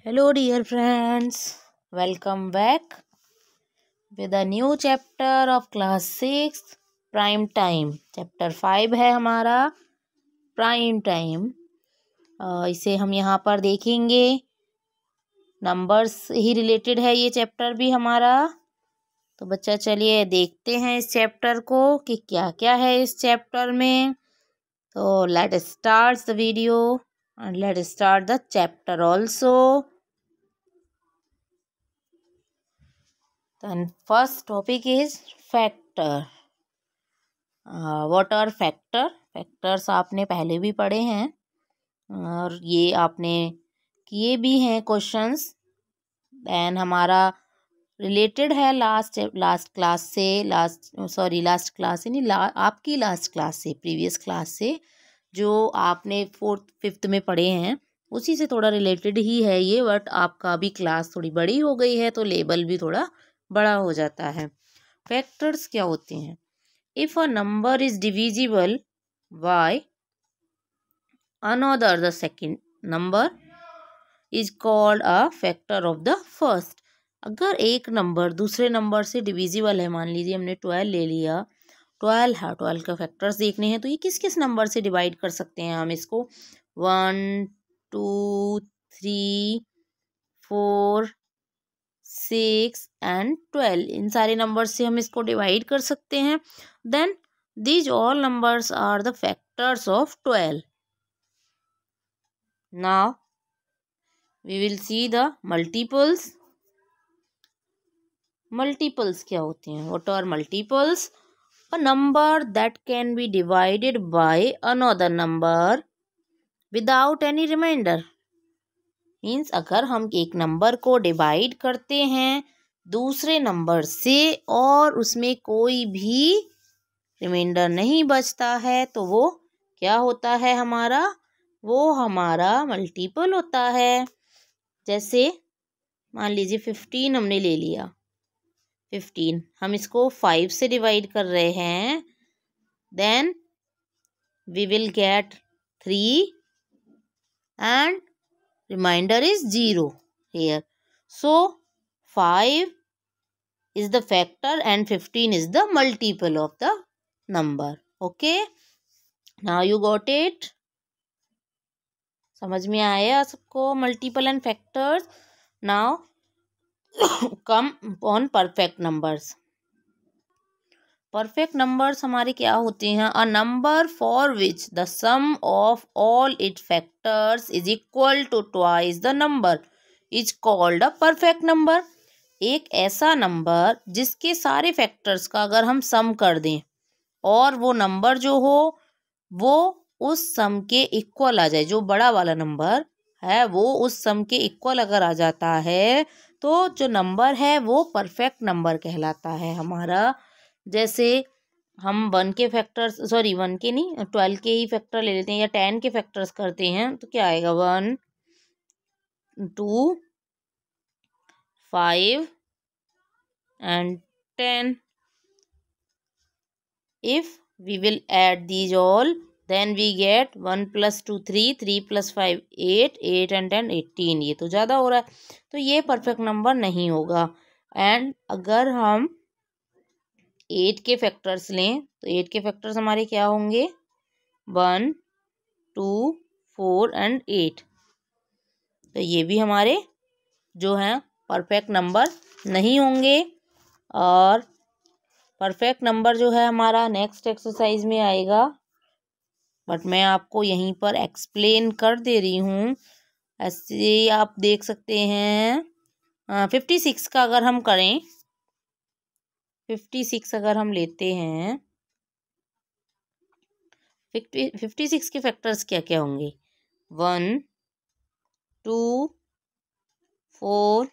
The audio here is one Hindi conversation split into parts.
Hello, dear friends. Welcome back with a new chapter of class 6 prime time. Chapter 5 है हमारा prime time. इसे हम यहाँ पर देखेंगे. नंबर्स ही रिलेटेड है ये चैप्टर भी हमारा. तो बच्चा चलिए देखते हैं इस चैप्टर को कि क्या क्या है इस चैप्टर में. तो let start the video and let start the chapter also. Then first topic is factor. What are factor? Factors आपने पहले भी पढ़े हैं और ये आपने किए भी हैं क्वेश्चंस. देन हमारा रिलेटेड है लास्ट क्लास से लास्ट क्लास से नहीं आपकी लास्ट क्लास से प्रीवियस क्लास से जो आपने 4th 5th में पढ़े हैं उसी से थोड़ा रिलेटेड ही है ये. बट आपका अभी क्लास थोड़ी बड़ी हो गई है तो लेवल भी थोड़ा बड़ा हो जाता है. फैक्टर्स क्या होते हैं? If a number is divisible by another the second number is called a factor of the first. अगर एक नंबर दूसरे नंबर से डिविजिबल है, मान लीजिए हमने 12 ले लिया, 12 है, 12 का फैक्टर्स देखने हैं तो ये किस किस नंबर से डिवाइड कर सकते हैं हम इसको? 1 2 3 4 6 एंड 12 इन सारे नंबर से हम इसको डिवाइड कर सकते हैं. Then these all numbers are the factors of 12. Now we will see the multiples. Multiples क्या होते हैं? What are multiples? A number that can be divided by another number without any remainder. Means अगर हम एक नंबर को डिवाइड करते हैं दूसरे नंबर से और उसमें कोई भी रिमाइंडर नहीं बचता है तो वो क्या होता है हमारा? वो हमारा मल्टीपल होता है. जैसे मान लीजिए 15 हमने ले लिया. 15 हम इसको 5 से डिवाइड कर रहे हैं. Then we will get 3 and remainder is 0 here. So 5 is the factor and 15 is the multiple of the number. Okay, now you got it. समझ में आया सबको multiple and factors. Now come on perfect numbers. Perfect numbers हमारे क्या होते हैं? A number for which the sum of all it factors is equal to twice the number is called a perfect number. एक ऐसा नंबर जिसके सारे फैक्टर्स का अगर हम सम कर दें और वो नंबर जो हो वो उस सम के इक्वल आ जाए, जो बड़ा वाला नंबर है वो उस सम के इक्वल अगर आ जाता है तो जो नंबर है वो परफेक्ट नंबर कहलाता है हमारा. जैसे हम 1 के फैक्टर्स 1 के नहीं 12 के ही फैक्टर ले लेते हैं या 10 के फैक्टर्स करते हैं तो क्या आएगा? 1 2 5 and 10. If we will add these all then we get 1 plus 2 3 3 plus 5 8 8 and 10 18. ये तो ज़्यादा हो रहा है तो ये परफेक्ट नंबर नहीं होगा. एंड अगर हम 8 के फैक्टर्स लें तो 8 के फैक्टर्स हमारे क्या होंगे? 1 2 4 and 8. तो ये भी हमारे जो हैं परफेक्ट नंबर नहीं होंगे. और परफेक्ट नंबर जो है हमारा नेक्स्ट एक्सरसाइज में आएगा, बट मैं आपको यहीं पर एक्सप्लेन कर दे रही हूँ. ऐसे आप देख सकते हैं 56 का अगर हम करें, 56 अगर हम लेते हैं 56 के फैक्टर्स क्या क्या होंगे? 1 2 4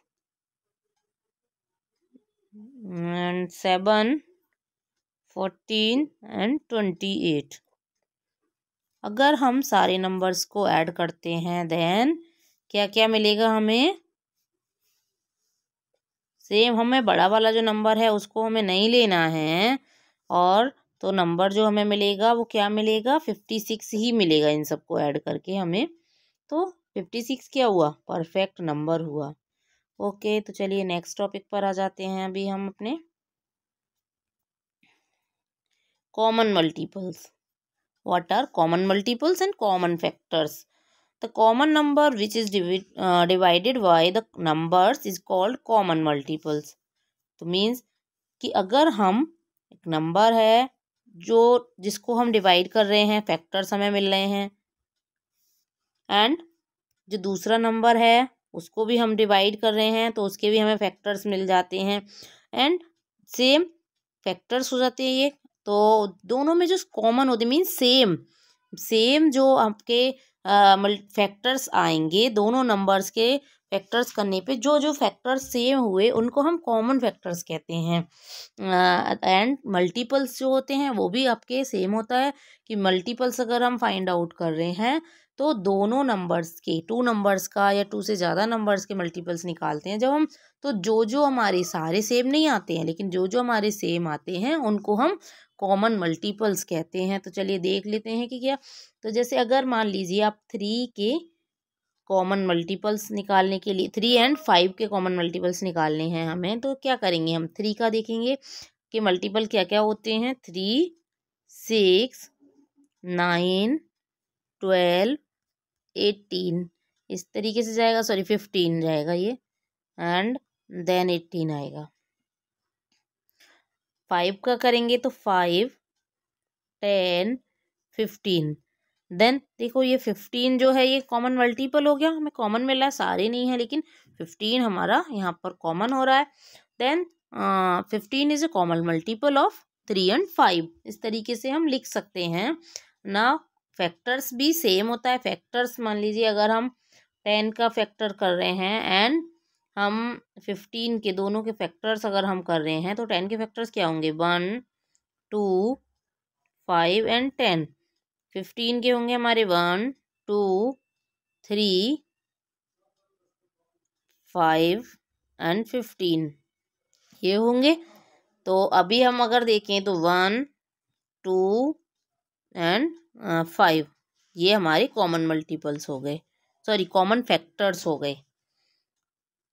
and 7 14 and 28. अगर हम सारे नंबर्स को ऐड करते हैं देन क्या क्या मिलेगा हमें? सेम हमें बड़ा वाला जो नंबर है उसको हमें नहीं लेना है और तो नंबर जो हमें मिलेगा वो क्या मिलेगा? 56 ही मिलेगा इन सबको ऐड करके हमें. तो 56 क्या हुआ? परफेक्ट नंबर हुआ। ओके, तो चलिए नेक्स्ट टॉपिक पर आ जाते हैं अभी हम अपने common multiples. What are common multiples and common factors? The common number which is divided by the numbers is called common multiples. तो मीन्स कि अगर हम एक नंबर है जो जिसको हम डिवाइड कर रहे हैं, फैक्टर्स हमें मिल रहे हैं, एंड जो दूसरा नंबर है उसको भी हम डिवाइड कर रहे हैं तो उसके भी हमें फैक्टर्स मिल जाते हैं, एंड सेम फैक्टर्स हो जाते हैं ये। तो दोनों में जो कॉमन होते मीन्स सेम जो आपके फैक्टर्स आएंगे दोनों नंबर्स के फैक्टर्स करने पे जो जो फैक्टर्स सेम हुए उनको हम कॉमन फैक्टर्स कहते हैं। एंड मल्टीपल्स जो होते हैं वो भी आपके सेम होता है कि मल्टीपल्स अगर हम फाइंड आउट कर रहे हैं तो दोनों नंबर्स के, 2 नंबर्स का या 2 से ज़्यादा नंबर्स के मल्टीपल्स निकालते हैं जब हम, तो जो जो हमारे सारे सेम नहीं आते हैं लेकिन जो जो हमारे सेम आते हैं उनको हम कॉमन मल्टीपल्स कहते हैं। तो चलिए देख लेते हैं कि क्या। तो जैसे अगर मान लीजिए आप 3 के कॉमन मल्टीपल्स निकालने के लिए 3 एंड 5 के कॉमन मल्टीपल्स निकालने हैं हमें, तो क्या करेंगे हम 3 का देखेंगे कि मल्टीपल क्या क्या होते हैं। 3, 6, 9, 12, 18 इस तरीके से जाएगा, सॉरी 15 जाएगा ये, एंड देन 18 आएगा। 5 का करेंगे तो 5, 10, 15, देन देखो ये 15 जो है ये कॉमन मल्टीपल हो गया, हमें कॉमन मिल रहा है, सारे नहीं है लेकिन 15 हमारा यहाँ पर कॉमन हो रहा है। Then 15 is a common multiple of 3 and 5, इस तरीके से हम लिख सकते हैं ना। फैक्टर्स भी सेम होता है। फैक्टर्स मान लीजिए अगर हम 10 का फैक्टर कर रहे हैं एंड हम 15 के दोनों के फैक्टर्स अगर हम कर रहे हैं तो 10 के फैक्टर्स क्या होंगे, 1, 2, 5 एंड 10। 15 के होंगे हमारे 1, 2, 3, 5 एंड 15 ये होंगे। तो अभी हम अगर देखें तो 1, 2 एंड 5 ये हमारे कॉमन मल्टीपल्स हो गए, सॉरी कॉमन फैक्टर्स हो गए।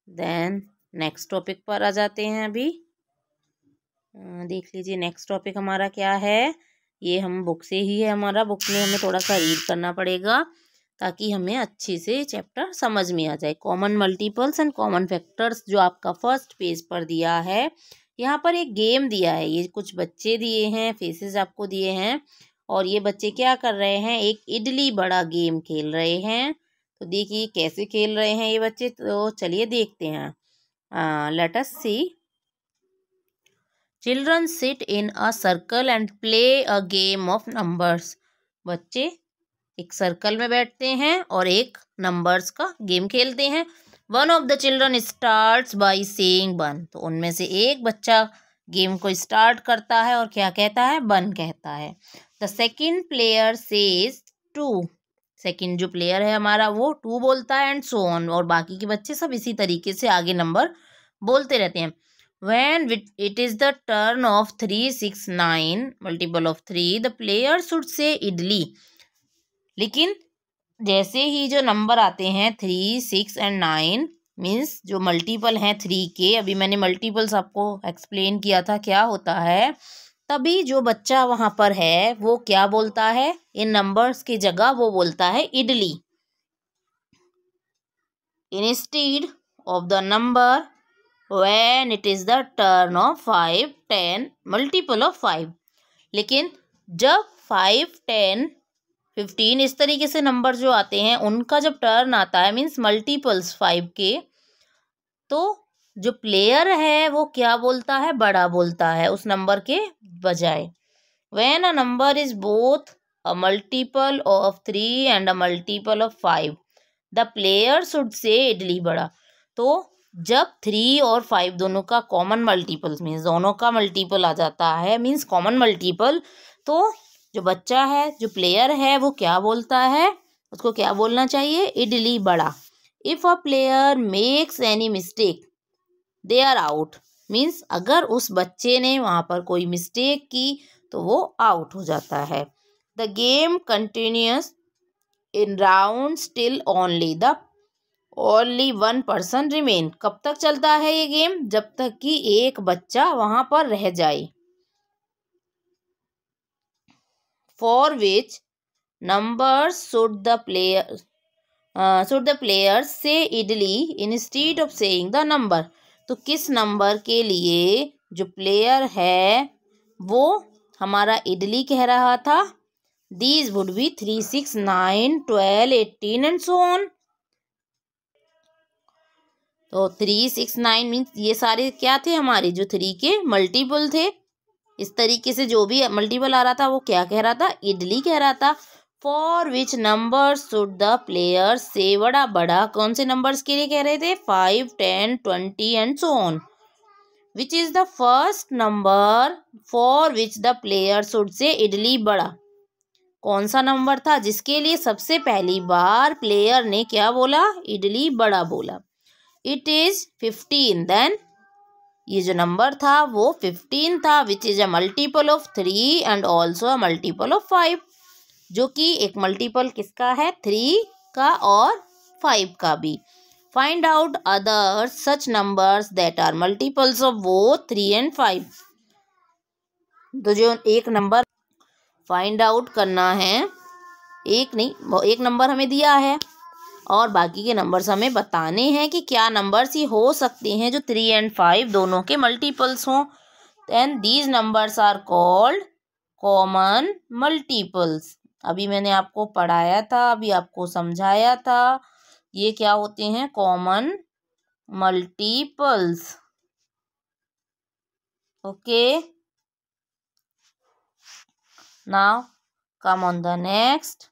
देन नेक्स्ट टॉपिक पर आ जाते हैं अभी। देख लीजिए नेक्स्ट टॉपिक हमारा क्या है। ये हम बुक से ही है, हमारा बुक में हमें थोड़ा सा रीड करना पड़ेगा ताकि हमें अच्छे से चैप्टर समझ में आ जाए। Common multiples and common factors जो आपका फर्स्ट पेज पर दिया है, यहाँ पर एक गेम दिया है। ये कुछ बच्चे दिए हैं, फेसेस आपको दिए हैं, और ये बच्चे क्या कर रहे हैं, एक इडली बड़ा गेम खेल रहे हैं। तो देखिए कैसे खेल रहे हैं ये बच्चे, तो चलिए देखते हैं। Let us see. Children sit in a circle and play a game of numbers. बच्चे एक सर्कल में बैठते हैं और एक नंबर्स का गेम खेलते हैं। One of the children starts by saying 1। तो उनमें से एक बच्चा गेम को स्टार्ट करता है और क्या कहता है, 1 कहता है। The second player says 2। Second जो प्लेयर है हमारा वो 2 बोलता है, एंड सो ऑन। और बाकी के बच्चे सब इसी तरीके से आगे नंबर बोलते रहते हैं। When it is the turn of 3, 6, 9 multiple of 3, the player should say idli। लेकिन जैसे ही जो नंबर आते हैं 3, 6 एंड 9 मीन्स जो मल्टीपल हैं 3 के, अभी मैंने मल्टीपल्स आपको एक्सप्लेन किया था क्या होता है, तभी जो बच्चा वहाँ पर है वो क्या बोलता है, इन नंबर्स की जगह वो बोलता है idli. Instead of the number when it is the turn of 5, 10 multiple of 5। लेकिन जब 5, 10, 15 इस तरीके से नंबर जो आते हैं उनका जब टर्न आता है मीन्स मल्टीपल्स 5 के, तो जो प्लेयर है वो क्या बोलता है, बड़ा बोलता है उस नंबर के बजाय। when a number is both a multiple of 3 and a multiple of 5, the player should say idli बड़ा। तो जब 3 और 5 दोनों का कॉमन मल्टीपल मीन्स दोनों का मल्टीपल आ जाता है, मीन्स कॉमन मल्टीपल, तो जो बच्चा है जो प्लेयर है वो क्या बोलता है, उसको क्या बोलना चाहिए, idli vada. If a player makes any mistake they are out. Means अगर उस बच्चे ने वहाँ पर कोई मिस्टेक की तो वो आउट हो जाता है। The game continuous in round still only one person remain. कब तक चलता है ये गेम? जब तक कि एक बच्चा वहां पर रह जाए। For which number should the players say idli instead of saying the number. तो किस नंबर के लिए जो प्लेयर है वो हमारा इडली कह रहा था? These would be 3, 6, 9, 12, 18 and so on. तो 3, 6, 9 मीन्स ये सारे क्या थे? हमारे जो 3 के मल्टीपल थे। इस तरीके से जो भी मल्टीपल आ रहा था वो क्या कह रहा था? इडली कह रहा था। For which number should the player से, बड़ा बड़ा कौन से नंबर्स के लिए कह रहे थे? 5, 10, 20 and so on. Which is the first number for which the player should say idli बड़ा? कौन सा नंबर था जिसके लिए सबसे पहली बार प्लेयर ने क्या बोला? इडली बड़ा बोला। It is 15। देन ये जो नंबर था वो 15 था, which is a multiple of 3 and also a multiple of 5, जो कि एक मल्टीपल किसका है? 3 का और 5 का भी। Find out other such numbers that are multiples of both 3 and 5। तो जो एक नंबर फाइंड आउट करना है, एक नहीं एक नंबर हमें दिया है और बाकी के नंबर्स हमें बताने हैं कि क्या नंबर्स ही हो सकते हैं जो 3 एंड 5 दोनों के मल्टीपल्स हों। And these numbers are called common multiples. अभी मैंने आपको पढ़ाया था, अभी आपको समझाया था, ये क्या होते हैं? Common multiples. Okay, now come on the next.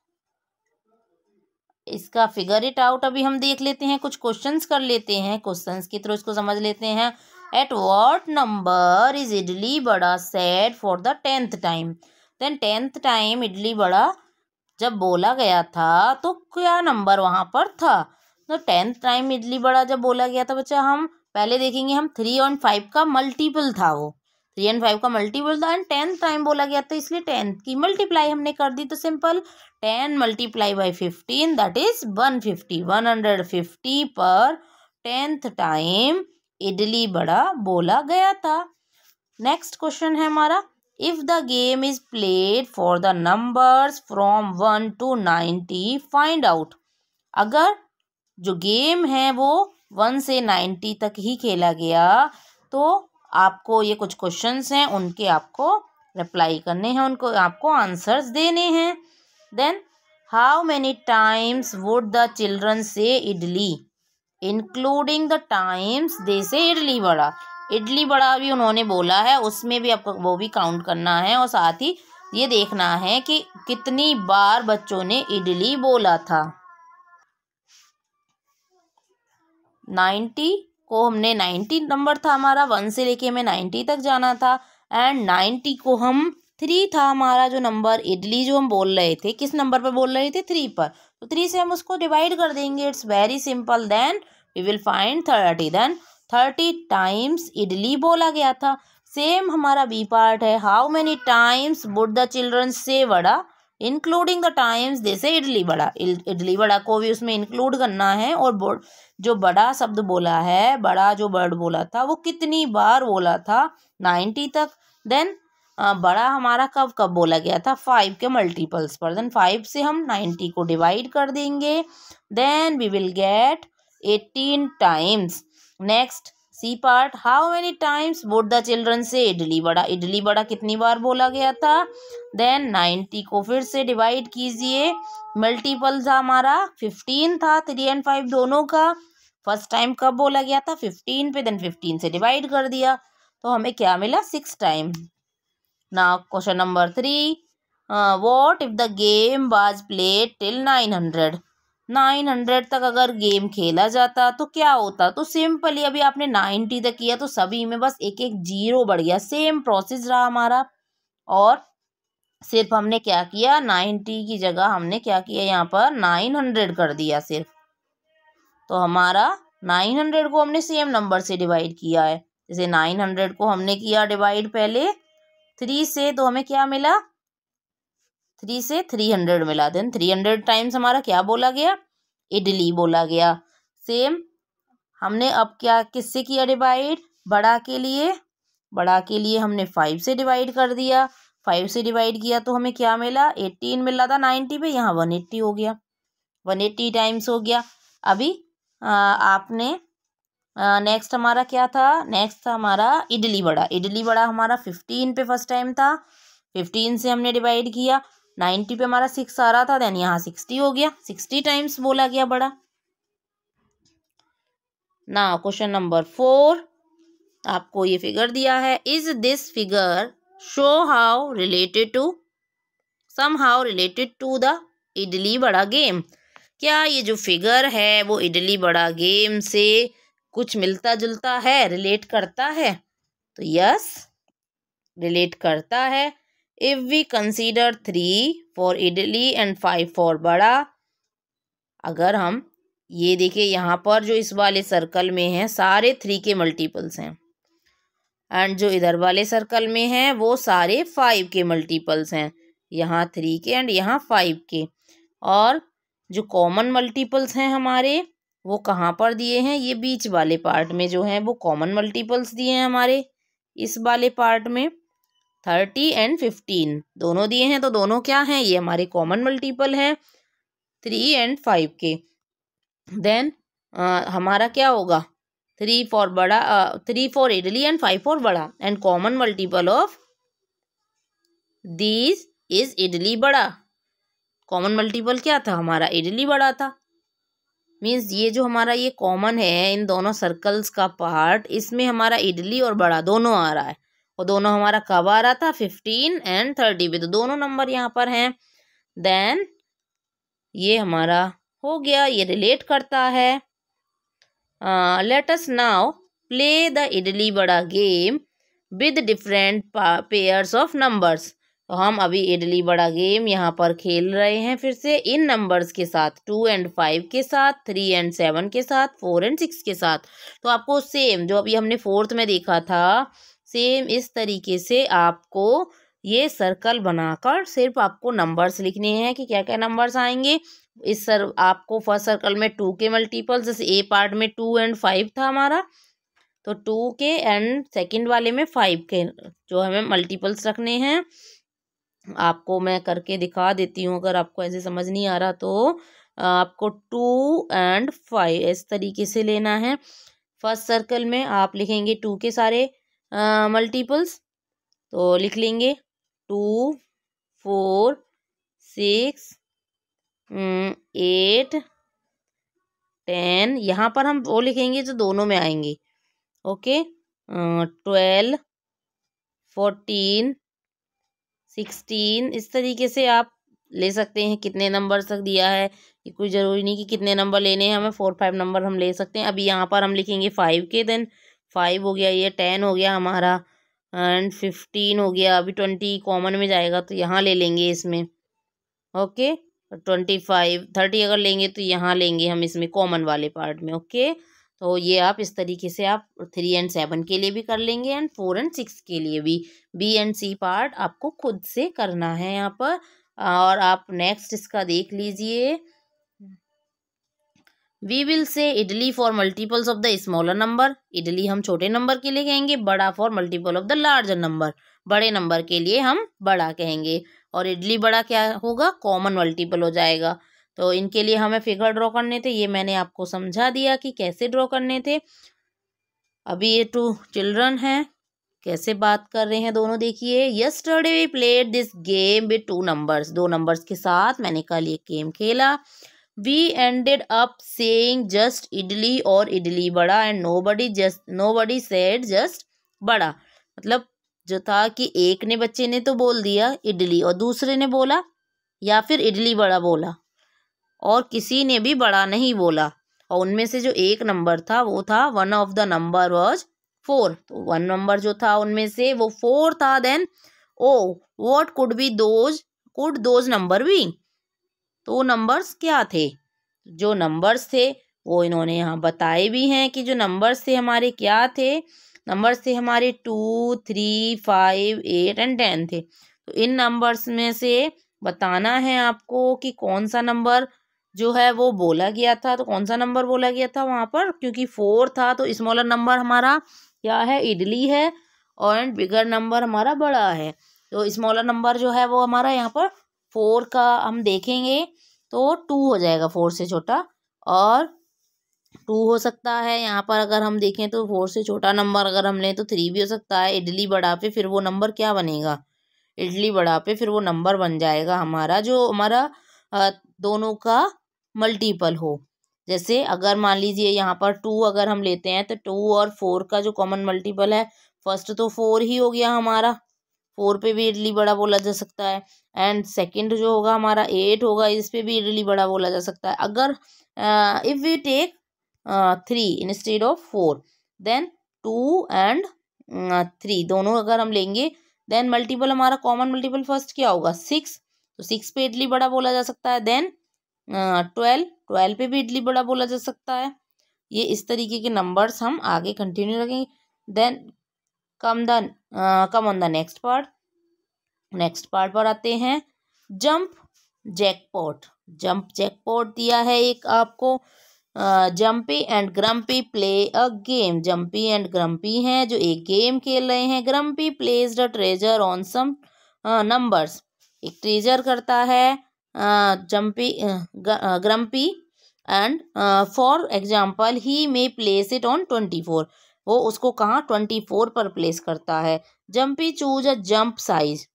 इसका फिगर इट आउट अभी हम देख लेते हैं, कुछ क्वेश्चंस कर लेते हैं, क्वेश्चंस के थ्रू इसको समझ लेते हैं। At what number is idli vada said for the 10th time? Then 10th time idli vada जब बोला गया था तो क्या नंबर वहां पर था? तो 10th टाइम इडली बड़ा जब बोला गया था बच्चा, हम पहले देखेंगे, हम 3 और 5 का मल्टीपल था, वो 3 और 5 का मल्टीपल था एंड 10th टाइम बोला गया था, इसलिए 10th की मल्टीप्लाई हमने कर दी। तो simple 10 multiply by 15 that is 150। 150 पर 10th टाइम इडली बड़ा बोला गया था। नेक्स्ट क्वेश्चन है हमारा, if the game is played for the numbers from 1 to 90 find out. अगर जो गेम है वो 1 से 90 तक ही खेला गया तो आपको ये कुछ क्वेश्चंस हैं, उनके आपको रिप्लाई करने हैं, उनको आपको आंसर्स देने हैं। Then how many times would the children say idli including the times they say idli बड़ा? इडली बड़ा भी उन्होंने बोला है, उसमें भी आपको वो भी काउंट करना है और साथ ही ये देखना है कि कितनी बार बच्चों ने इडली बोला था। 90 को हमने 90 नंबर था हमारा, 1 से लेके हमें 90 तक जाना था एंड 90 को हम 3 था हमारा जो नंबर इडली जो हम बोल रहे थे, किस नंबर पर बोल रहे थे? 3 पर। तो 3 से हम उसको डिवाइड कर देंगे, it's very simple. Then we will find 30। Then 30 times idli बोला गया था। सेम हमारा बी पार्ट है, how many times would the children say vada including the times they say idli बड़ा? इडली बड़ा को भी उसमें इंक्लूड करना है और जो बड़ा शब्द बोला है, बड़ा जो वर्ड बोला था वो कितनी बार बोला था? 90 तक। देन बड़ा हमारा कब कब बोला गया था? 5 के मल्टीपल्स पर। देन 5 से हम 90 को डिवाइड कर देंगे, then we will get 18 times. Next C part, how many times would the children say idli बड़ा? इडली बड़ा कितनी बार बोला गया था? देन 90 को फिर से डिवाइड कीजिए, मल्टीपल था हमारा 15 था, 3 एंड 5 दोनों का। फर्स्ट टाइम कब बोला गया था? 15 पे। देन 15 से डिवाइड कर दिया तो हमें क्या मिला? 6 time. Now question number 3, what if the game was played till 900? 900 तक अगर गेम खेला जाता तो क्या होता? तो सिंपली अभी आपने 90 तक किया तो सभी में बस एक एक जीरो बढ़ गया, सेम प्रोसेस रहा हमारा। और सिर्फ हमने क्या किया, 90 की जगह हमने क्या किया, यहाँ पर 900 कर दिया सिर्फ। तो हमारा 900 को हमने सेम नंबर से डिवाइड किया है, जैसे 900 को हमने किया डिवाइड पहले 3 से, तो हमें क्या मिला? 3 से 300 मिला, देन 300 टाइम्स हमारा क्या बोला गया, इडली बोला गया। सेम हमने अब क्या किससे किया डिवाइड, बड़ा के लिए हमने 5 से डिवाइड कर दिया। 5 से डिवाइड किया तो हमें क्या मिला, 18 मिल रहा था 90 पे, यहाँ 180 हो गया, 180 टाइम्स हो गया। अभी आपने नेक्स्ट हमारा क्या था, नेक्स्ट था हमारा इडली बड़ा हमारा 15 पे फर्स्ट टाइम था, 15 से हमने डिवाइड किया, 90 पे हमारा 6 आ रहा था, देन यहाँ 60 हो गया, 60 टाइम्स बोला गया बड़ा। नाउ क्वेश्चन नंबर 4, आपको ये फिगर दिया है, is this figure show how related to somehow related to the idli vada game. क्या ये जो फिगर है वो इडली बड़ा गेम से कुछ मिलता जुलता है, रिलेट करता है? तो यस, रिलेट करता है। If we consider 3 for idli and 5 for vada, अगर हम ये देखिए यहाँ पर जो इस वाले सर्कल में है सारे 3 के मल्टीपल्स हैं, एंड जो इधर वाले सर्कल में है वो सारे 5 के मल्टीपल्स हैं, यहाँ 3 के एंड यहाँ 5 के। और जो कॉमन मल्टीपल्स हैं हमारे वो कहाँ पर दिए हैं, ये बीच वाले पार्ट में जो है वो कॉमन मल्टीपल्स दिए हैं हमारे, इस वाले पार्ट में 30 एंड 15 दोनों दिए हैं। तो दोनों क्या हैं, ये हमारे कॉमन मल्टीपल हैं 3 एंड 5 के। देन हमारा क्या होगा, 3 for vada, 3 for idli and 5 for vada, and common multiple of this is idli vada. Common multiple क्या था हमारा, इडली बड़ा था। मीन्स ये जो हमारा ये कॉमन है इन दोनों सर्कल्स का पार्ट, इसमें हमारा इडली और बड़ा दोनों आ रहा है, और दोनों हमारा कब आ रहा था, 15 एंड 30 पे, तो दोनों नंबर यहाँ पर हैं। देन ये हमारा हो गया, ये रिलेट करता है। Let us now play the idli vada game with different pairs of numbers. तो हम अभी इडली बड़ा गेम यहाँ पर खेल रहे हैं फिर से इन नंबर्स के साथ, 2 एंड 5 के साथ, 3 एंड 7 के साथ, 4 एंड 6 के साथ। तो आपको सेम जो अभी हमने 4th में देखा था, सेम इस तरीके से आपको ये सर्कल बनाकर सिर्फ आपको नंबर्स लिखने हैं कि क्या क्या नंबर्स आएंगे। आपको फर्स्ट सर्कल में 2 के मल्टीपल, जैसे ए पार्ट में 2 एंड 5 था हमारा, तो 2 के एंड सेकंड वाले में 5 के जो हमें मल्टीपल्स रखने हैं। आपको मैं करके दिखा देती हूँ, अगर आपको ऐसे समझ नहीं आ रहा तो आपको 2 एंड 5 इस तरीके से लेना है। फर्स्ट सर्कल में आप लिखेंगे 2 के सारे मल्टीपल्स, तो लिख लेंगे 2, 4, 6, 8, 10, यहाँ पर हम वो लिखेंगे जो दोनों में आएंगे, ओके, 12, 14, 16, इस तरीके से आप ले सकते हैं। कितने नंबर तक दिया है ये कोई ज़रूरी नहीं कि कितने नंबर लेने हैं हमें, 4-5 नंबर हम ले सकते हैं। अभी यहाँ पर हम लिखेंगे 5 के, देन 5 हो गया, ये 10 हो गया हमारा, एंड 15 हो गया। अभी 20 कॉमन में जाएगा तो यहाँ ले लेंगे इसमें, ओके, 25, 30 अगर लेंगे तो यहाँ लेंगे हम इसमें कॉमन वाले पार्ट में, ओके। तो ये आप इस तरीके से आप 3 एंड 7 के लिए भी कर लेंगे एंड 4 एंड 6 के लिए भी। बी एंड सी पार्ट आपको खुद से करना है यहाँ पर। और आप नेक्स्ट इसका देख लीजिए, we will say idli for multiples of the smaller number. Idli हम छोटे नंबर के लिए कहेंगे, vada for multiple of the larger number, बड़े नंबर के लिए हम बड़ा कहेंगे। और इडली बड़ा क्या होगा, कॉमन मल्टीपल हो जाएगा। तो इनके लिए हमें फिगर ड्रॉ करने थे, ये मैंने आपको समझा दिया कि कैसे ड्रॉ करने थे। अभी ये 2 चिल्ड्रन हैं, कैसे बात कर रहे हैं दोनों, देखिए। Yesterday we played this game with 2 numbers, 2 numbers के साथ मैंने कल ये गेम खेला। We ended up saying just idli और इडली बड़ा एंड नोबडी सेड जस्ट बड़ा। मतलब जो था कि एक ने बच्चे ने तो बोल दिया इडली और दूसरे ने बोला या फिर इडली बड़ा बोला, और किसी ने भी बड़ा नहीं बोला। और उनमें से जो एक नंबर था वो था, one of the number was 4, तो 1 नंबर जो था उनमें से वो 4 था। Then oh what could those number be, तो वो नंबर्स क्या थे, जो नंबर्स थे वो इन्होंने यहाँ बताए भी हैं कि जो नंबर्स थे हमारे क्या थे, नंबर्स थे हमारे 2, 3, 5, 8 एंड 10 थे। तो इन नंबर्स में से बताना है आपको कि कौन सा नंबर जो है वो बोला गया था। तो कौन सा नंबर बोला गया था वहाँ पर, क्योंकि 4 था तो स्मॉलर नंबर हमारा क्या है, इडली है, और बिगर नंबर हमारा बड़ा है। तो स्मॉलर नंबर जो है वो हमारा यहाँ पर 4 का हम देखेंगे तो 2 हो जाएगा 4 से छोटा, और 2 हो सकता है यहाँ पर अगर हम देखें तो 4 से छोटा नंबर अगर हम लें तो 3 भी हो सकता है। इडली बड़ा पे फिर वो नंबर क्या बनेगा, इडली बड़ा पे फिर वो नंबर बन जाएगा हमारा जो हमारा दोनों का मल्टीपल हो। जैसे अगर मान लीजिए यहाँ पर 2 अगर हम लेते हैं तो 2 और 4 का जो कॉमन मल्टीपल है, फर्स्ट तो 4 ही हो गया हमारा, 4 पे भी इडली बड़ा बोला जा सकता है। एंड सेकंड जो होगा हमारा 8 होगा, इस पे भी इडली बड़ा बोला जा सकता है। अगर if we take 3 instead of 4, then 2 and 3 दोनों अगर हम लेंगे, देन मल्टीपल हमारा कॉमन मल्टीपल फर्स्ट क्या होगा 6, तो 6 पे इडली बड़ा बोला जा सकता है। देन 12 पे भी इडली बड़ा बोला जा सकता है। ये इस तरीके के नंबर्स हम आगे कंटिन्यू रखेंगे। Then come on the next part. Next part पर आते हैं, जंप जैकपॉट। जंप जैकपॉट दिया है एक आपको। Jumpy and Grumpy play a game. Jumpy and Grumpy हैं जो एक गेम खेल रहे हैं। Grumpy places the treasure on some numbers. एक ट्रेजर करता है Jumpy Grumpy, and for example he may place it on 24। वो उसको कहाँ 24 पर प्लेस करता है। Jumpy choose a jump size.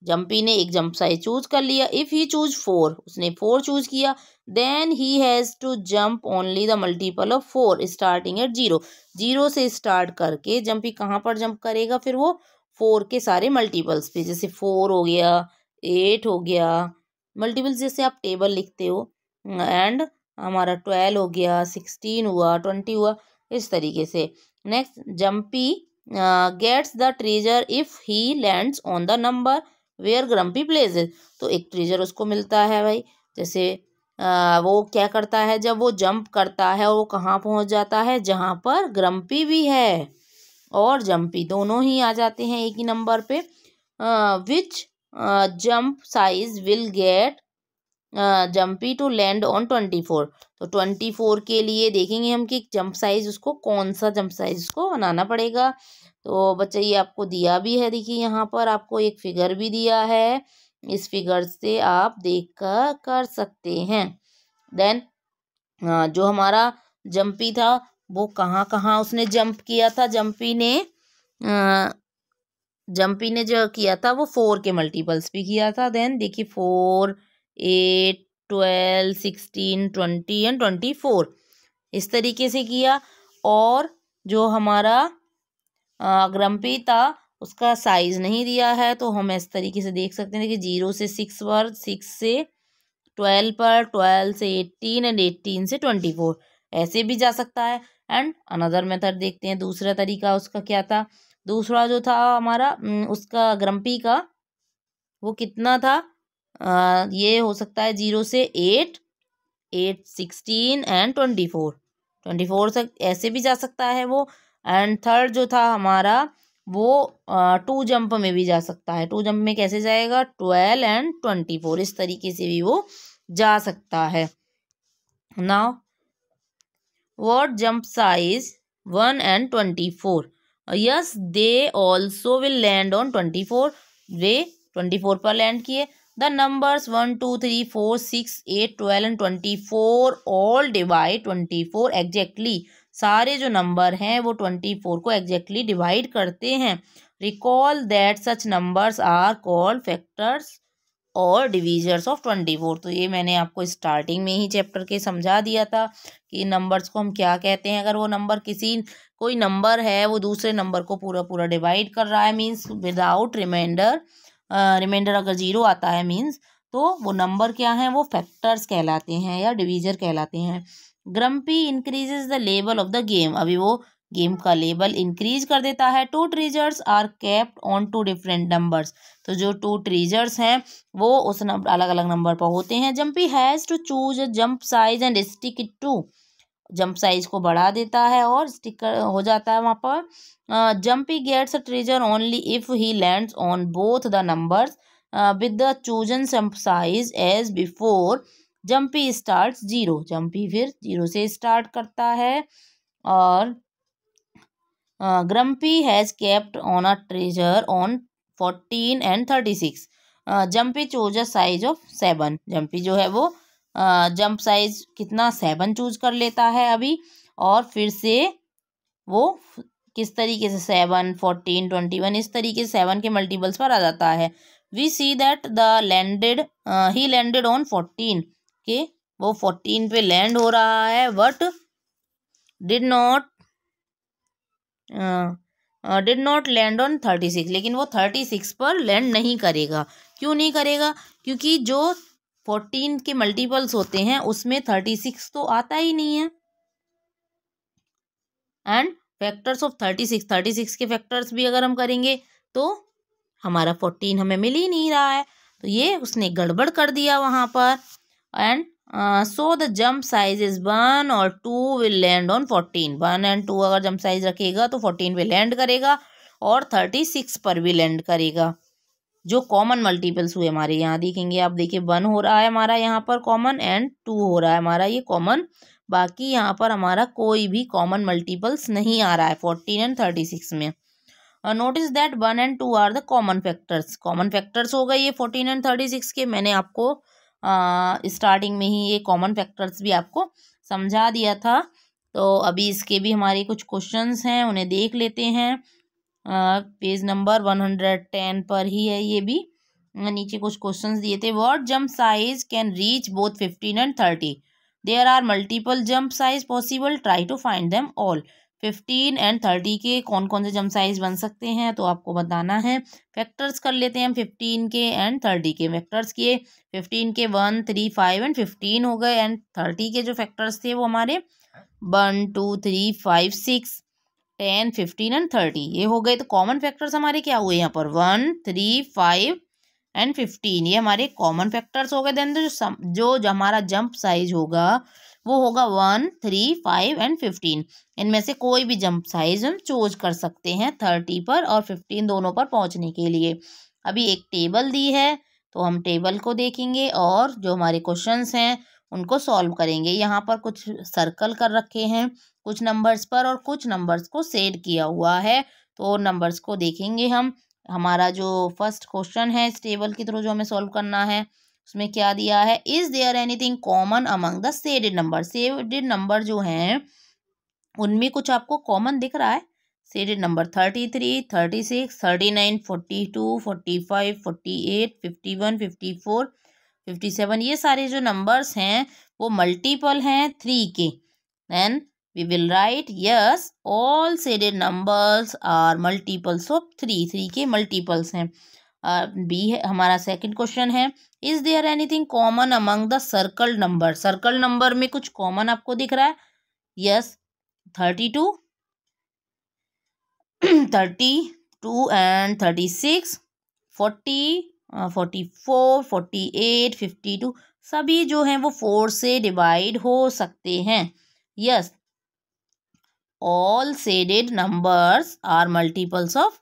Jumpy ने एक जंप साइज चूज कर लिया। इफ ही चूज 4, उसने 4 चूज किया, then he has to jump only the multiple of 4 starting at 0। 0 से स्टार्ट करके जम्पी कहाँ पर जंप करेगा, फिर वो 4 के सारे मल्टीपल्स पे, जैसे 4 हो गया, 8 हो गया, मल्टीपल्स जैसे आप टेबल लिखते हो, एंड हमारा 12 हो गया, 16 हुआ, 20 हुआ, इस तरीके से। Next, Jumpy gets the treasure if he lands on the number where Grumpy places. तो एक ट्रेजर उसको मिलता है भाई, जैसे वो क्या करता है, जब वो जंप करता है और वो कहाँ पहुँच जाता है, जहाँ पर ग्रम्पी भी है और जम्पी दोनों ही आ जाते हैं एक ही नंबर पे। Which jump size will get jumpy to land on 24। तो 24 के लिए देखेंगे हम कि जंप साइज उसको कौन सा जंप साइज उसको बनाना पड़ेगा। तो बच्चा ये आपको दिया भी है, देखिए यहाँ पर आपको एक फिगर भी दिया है, इस फिगर से आप देख कर सकते हैं। देन जो हमारा जंपी था वो कहाँ कहाँ उसने जंप किया था। जंपी ने जो किया था वो 4 के मल्टीपल्स भी किया था। देन देखिए 4, 8, 12, 16, 20 एंड 24 इस तरीके से किया। और जो हमारा ग्रम्पी था उसका साइज नहीं दिया है, तो हम इस तरीके से देख सकते हैं कि 0 से 6 पर, 6 से 12 पर, 12 से 18 एंड 18 से 24 ऐसे भी जा सकता है। एंड अनदर मेथड देखते हैं, दूसरा तरीका उसका क्या था। दूसरा जो था हमारा उसका ग्रम्पी का वो कितना था, ये हो सकता है 0 से 8, 8, 16 एंड 24, 24 तक ऐसे भी जा सकता है वो। एंड थर्ड जो था हमारा वो 2 जंप में भी जा सकता है। 2 जंप में कैसे जाएगा, 12 एंड 24 इस तरीके से भी वो जा सकता है। Now what jump size 1 and 24? Yes, they also will land on 24। वे 24 पर लैंड किए। The numbers 1, 2, 3, 4, 6, 8, 12 and 24 all divide 24 exactly. सारे जो नंबर हैं वो 24 को एग्जैक्टली डिवाइड करते हैं। Recall that such numbers are called factors और डिवीजर्स ऑफ 24। तो ये मैंने आपको स्टार्टिंग में ही चैप्टर के समझा दिया था कि नंबर्स को हम क्या कहते हैं। अगर वो नंबर कोई नंबर है वो दूसरे नंबर को पूरा पूरा डिवाइड कर रहा है, मीन्स विदाउट रिमाइंडर, रिमाइंडर अगर 0 आता है मीन्स, तो वो नंबर क्या हैं, वो फैक्टर्स कहलाते हैं या डिवीजर कहलाते हैं। Grumpy increases the level of the game. अभी वो गेम का लेवल इंक्रीज कर देता है। 2 treasures are kept on 2 different numbers. तो जो 2 ट्रेजर्स हैं वो उस अलग अलग नंबर पर होते हैं। Jumpy has to choose a jump size and stick it to. Jump size को बढ़ा देता है और स्टिक हो जाता है वहाँ पर। Jumpy gets a treasure only if he lands on both the numbers with the chosen sum size as before. Jumpy starts 0, jumpy फिर 0 से स्टार्ट करता है. और Grumpy has kept on a treasure on 14 and 36. Jumpy chose a size of 7. Jumpy जो है वो जंप साइज कितना 7 चूज कर लेता है अभी. और फिर से वो किस तरीके से 7, 14, 21 इस तरीके से 7 के मल्टीपल्स पर आ जाता है. We see that he landed on 14 के वो 14 पे लैंड हो रहा है. But did not land on 36. लेकिन वो 36 पर लैंड नहीं करेगा. क्यों नहीं करेगा? क्योंकि जो 14 के मल्टीपल्स होते हैं उसमें 36 तो आता ही नहीं है. एंड फैक्टर्स ऑफ 36 के फैक्टर्स भी अगर हम करेंगे तो हमारा 14 हमें मिल ही नहीं रहा है. तो ये उसने गड़बड़ कर दिया वहाँ पर. And so the jump size is 1 और 2 विल लैंड ऑन 14. 1 एंड 2 अगर जंप साइज रखेगा तो 14 पे लैंड करेगा और 36 पर भी लैंड करेगा. जो कॉमन मल्टीपल्स हुए हमारे यहाँ देखेंगे आप. देखिए 1 हो रहा है हमारा यहाँ पर कॉमन एंड 2 हो रहा है हमारा ये कॉमन. बाकी यहाँ पर हमारा कोई भी कॉमन मल्टीपल्स नहीं आ रहा है 14 एंड 36 में. Notice that 1 and 2 are the common factors. Common factors हो गए ये 14 एंड 36 के. मैंने आपको स्टार्टिंग में ही ये कॉमन फैक्टर्स भी आपको समझा दिया था. तो अभी इसके भी हमारे कुछ क्वेश्चंस हैं उन्हें देख लेते हैं. पेज नंबर 110 पर ही है ये भी. नीचे कुछ क्वेश्चंस दिए थे. What jump size can reach both 15 and 30? There are multiple jump size possible, try to find them all. 15 and 30 के कौन कौन से जंप साइज बन सकते हैं तो आपको बताना है. फैक्टर्स कर लेते हैं हम 15 के एंड 30 के. फैक्टर्स किए 15 के 1, 3, 5 एंड 15 हो गए. एंड 30 के जो फैक्टर्स थे वो हमारे 1, 2, 3, 5, 6, 10, 15 एंड 30 ये हो गए. तो कॉमन फैक्टर्स हमारे क्या हुए यहाँ पर 1, 3, 5 एंड 15 ये हमारे कॉमन फैक्टर्स हो गए. देन जो हमारा जंप साइज होगा वो होगा 1, 3, 5 एंड 15. इनमें से कोई भी जंप साइज हम चूज कर सकते हैं 30 पर और 15 दोनों पर पहुंचने के लिए. अभी एक टेबल दी है तो हम टेबल को देखेंगे और जो हमारे क्वेश्चंस हैं उनको सॉल्व करेंगे. यहाँ पर कुछ सर्कल कर रखे हैं कुछ नंबर्स पर और कुछ नंबर्स को सेट किया हुआ है. तो नंबर्स को देखेंगे हम. हमारा जो फर्स्ट क्वेश्चन है इस टेबल के थ्रू जो हमें सॉल्व करना है उसमें क्या दिया है. Is there anything common among the shaded number? Shaded number जो हैं उनमें कुछ आपको कॉमन दिख रहा है. शेडेड नंबर 33, 36, 39, 42, 45, 48, 51, 54, 57 ये सारे जो नंबर्स हैं वो मल्टीपल हैं 3 के. Then we will write yes all shaded numbers are multiples of 3 के मल्टीपल्स हैं. बी है हमारा सेकंड क्वेश्चन है. Is there anything common among the circle number? Circle number में कुछ कॉमन आपको दिख रहा है. यस 32 एंड 36, 40, 44, 48, 52 सभी जो हैं वो 4 से डिवाइड हो सकते हैं. Yes all shaded numbers are multiples of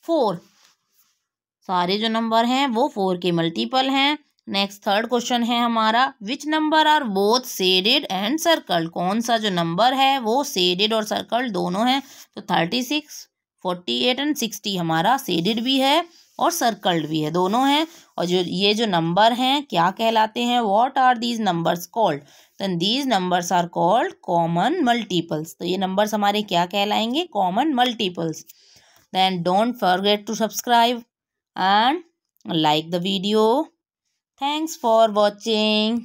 4. सारे जो नंबर हैं वो 4 के मल्टीपल हैं. नेक्स्ट थर्ड क्वेश्चन है हमारा. Which number are both shaded and circled? कौन सा जो नंबर है वो शेडेड और सर्कल्ड दोनों हैं. तो 36, 48 एंड 60 हमारा शेडेड भी है और सर्कल्ड भी है दोनों हैं. और जो ये जो नंबर हैं क्या कहलाते हैं? What are these numbers called? Then these numbers are called common multiples. तो ये नंबर्स हमारे क्या कहलाएंगे? Common multiples. Then don't forget to subscribe and like the video. Thanks for watching.